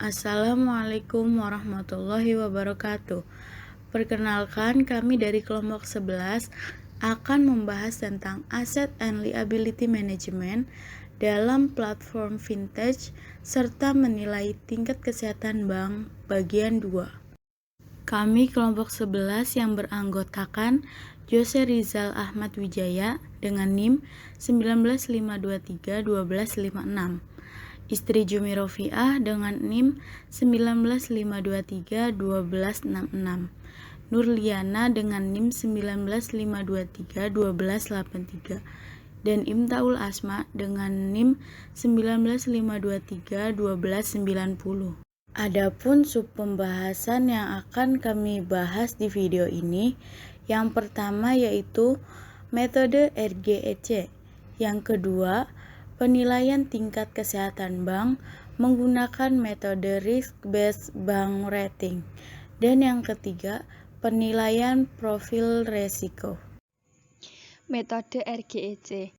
Assalamualaikum warahmatullahi wabarakatuh. Perkenalkan, kami dari kelompok 11 akan membahas tentang Asset and Liability Management dalam platform vintage serta menilai tingkat kesehatan bank bagian 2. Kami kelompok 11 yang beranggotakan Jose Rizal Ahmad Wijaya dengan NIM 195231256, istri Jumi Rofiah dengan NIM 195231266, Nurliana dengan NIM 195231283, dan Imtaul Asma dengan NIM 195231290. Adapun sub pembahasan yang akan kami bahas di video ini, yang pertama yaitu metode RGEC, yang kedua penilaian tingkat kesehatan bank menggunakan metode risk-based bank rating, dan yang ketiga penilaian profil resiko. Metode RGEC.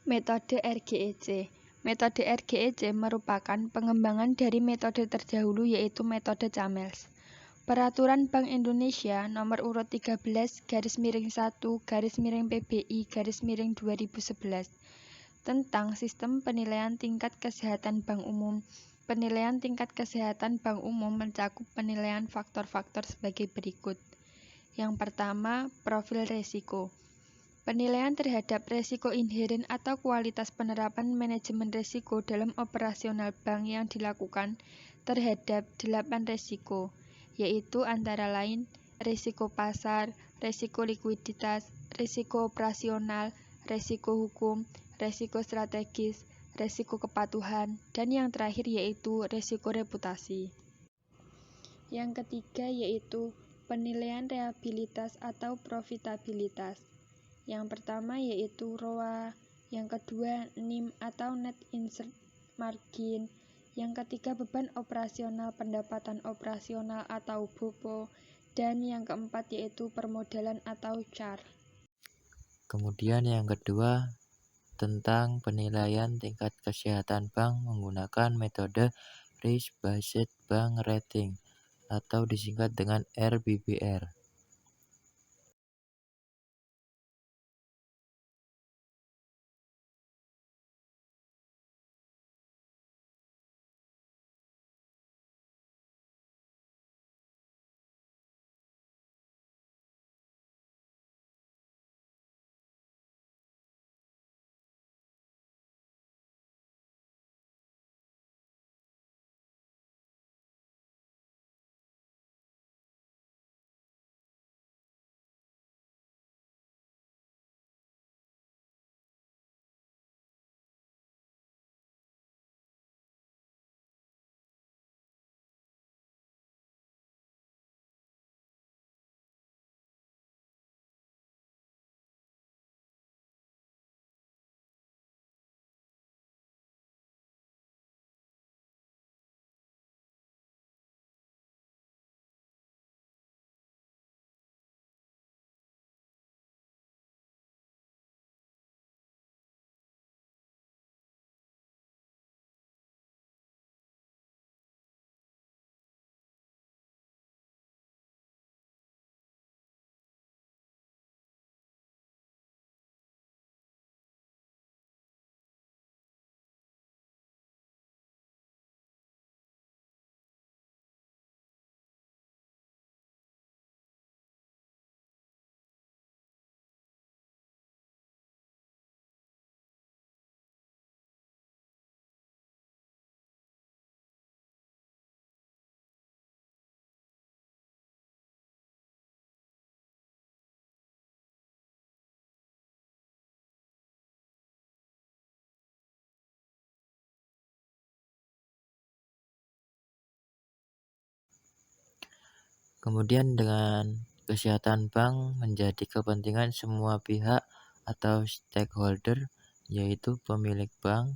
Metode RGEC. Metode RGEC merupakan pengembangan dari metode terdahulu yaitu metode Camels. Peraturan Bank Indonesia nomor urut 13/1/PBI/2011 tentang sistem penilaian tingkat kesehatan bank umum. Penilaian tingkat kesehatan bank umum mencakup penilaian faktor-faktor sebagai berikut. Yang pertama, profil resiko. Penilaian terhadap resiko inheren atau kualitas penerapan manajemen resiko dalam operasional bank yang dilakukan terhadap 8 resiko, yaitu antara lain resiko pasar, resiko likuiditas, resiko operasional, resiko hukum, resiko strategis, resiko kepatuhan, dan yang terakhir yaitu resiko reputasi. Yang ketiga yaitu penilaian reliabilitas atau profitabilitas. Yang pertama yaitu ROA, yang kedua NIM atau Net Interest Margin, yang ketiga beban operasional pendapatan operasional atau BOPO, dan yang keempat yaitu permodalan atau CAR. Kemudian yang kedua tentang penilaian tingkat kesehatan bank menggunakan metode Risk Based Bank Rating atau disingkat dengan RBBR. Kemudian dengan kesehatan bank menjadi kepentingan semua pihak atau stakeholder, yaitu pemilik bank,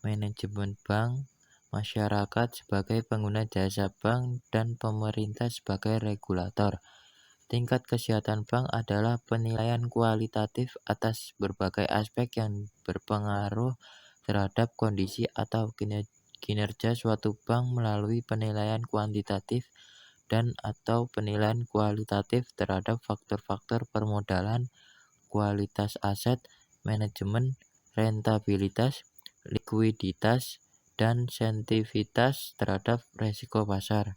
manajemen bank, masyarakat sebagai pengguna jasa bank, dan pemerintah sebagai regulator. Tingkat kesehatan bank adalah penilaian kualitatif atas berbagai aspek yang berpengaruh terhadap kondisi atau kinerja suatu bank melalui penilaian kuantitatif dan atau penilaian kualitatif terhadap faktor-faktor permodalan, kualitas aset, manajemen, rentabilitas, likuiditas, dan sensitivitas terhadap risiko pasar.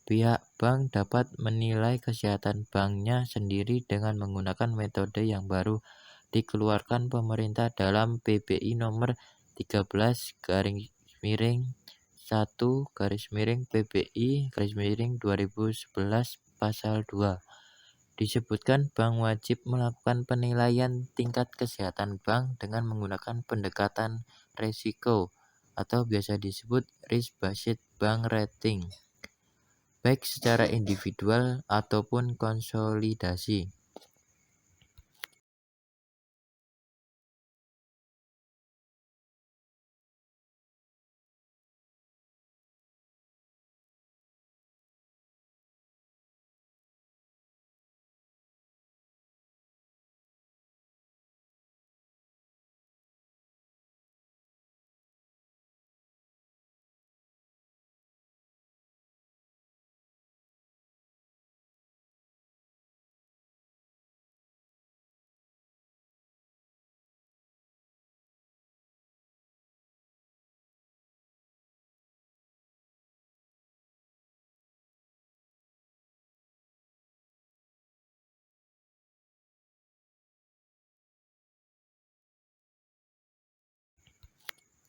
Pihak bank dapat menilai kesehatan banknya sendiri dengan menggunakan metode yang baru dikeluarkan pemerintah dalam PBI nomor 13-1-PBI-2011 pasal 2. Disebutkan bank wajib melakukan penilaian tingkat kesehatan bank dengan menggunakan pendekatan risiko atau biasa disebut risk-based bank rating, baik secara individual ataupun konsolidasi.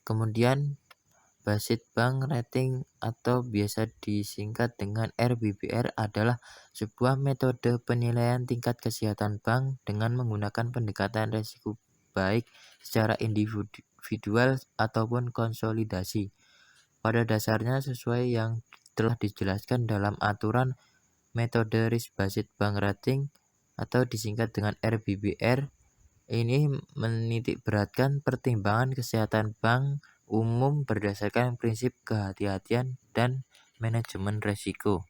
Kemudian Based Bank Rating atau biasa disingkat dengan RBBR adalah sebuah metode penilaian tingkat kesehatan bank dengan menggunakan pendekatan risiko baik secara individual ataupun konsolidasi. Pada dasarnya sesuai yang telah dijelaskan dalam aturan metode risk-based bank rating atau disingkat dengan RBBR, ini menitikberatkan pertimbangan kesehatan bank umum berdasarkan prinsip kehati-hatian dan manajemen risiko.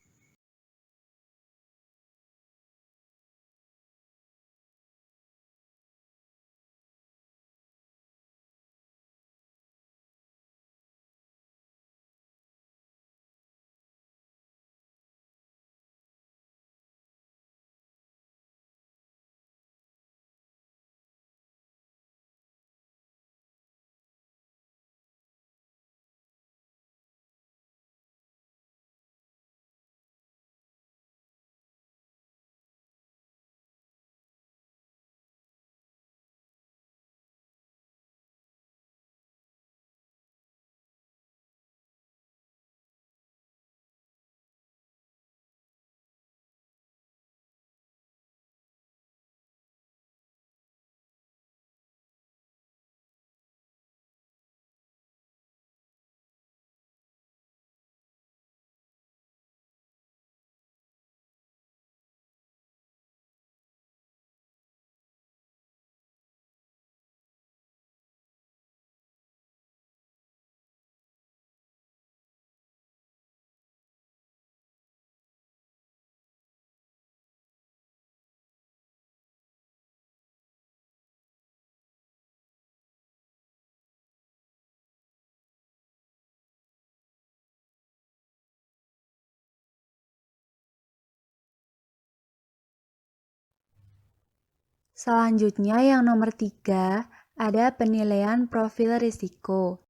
Selanjutnya yang nomor 3, ada penilaian profil risiko.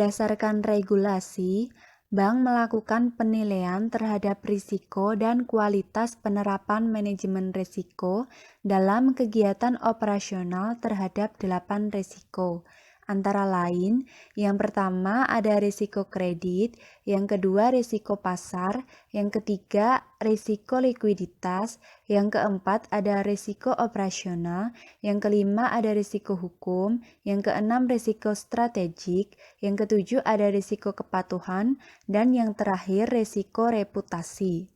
Berdasarkan regulasi, bank melakukan penilaian terhadap risiko dan kualitas penerapan manajemen risiko dalam kegiatan operasional terhadap 8 risiko. Antara lain, yang pertama ada risiko kredit, yang kedua risiko pasar, yang ketiga risiko likuiditas, yang keempat ada risiko operasional, yang kelima ada risiko hukum, yang keenam risiko strategik, yang ketujuh ada risiko kepatuhan, dan yang terakhir risiko reputasi.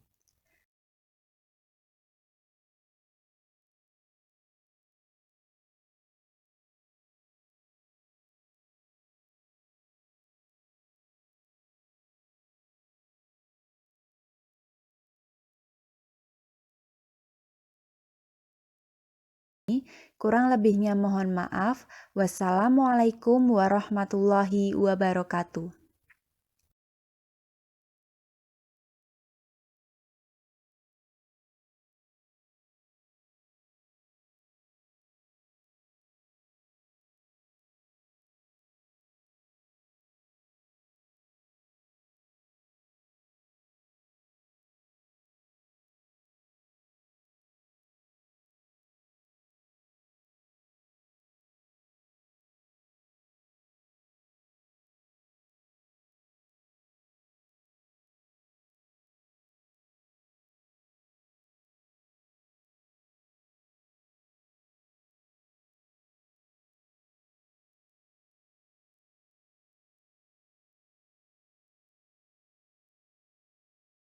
Kurang lebihnya mohon maaf. Wassalamualaikum warahmatullahi wabarakatuh.